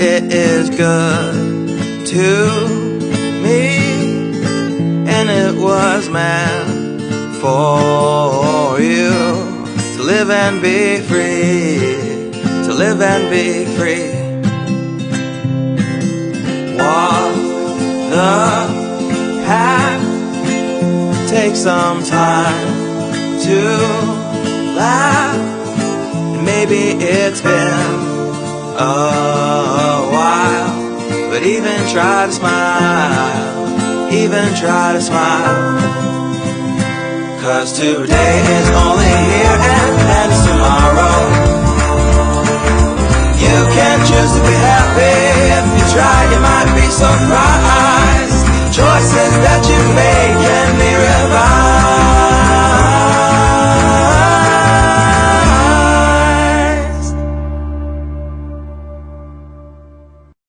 it is good to me, and it was meant for you to live and be free, to live and be free. Walk the path, take some time to laugh. Maybe it's been a while, but even try to smile, even try to smile. 'Cause today is only here and it's tomorrow. You can choose to be happy. If you try, you might be surprised. Choices that you made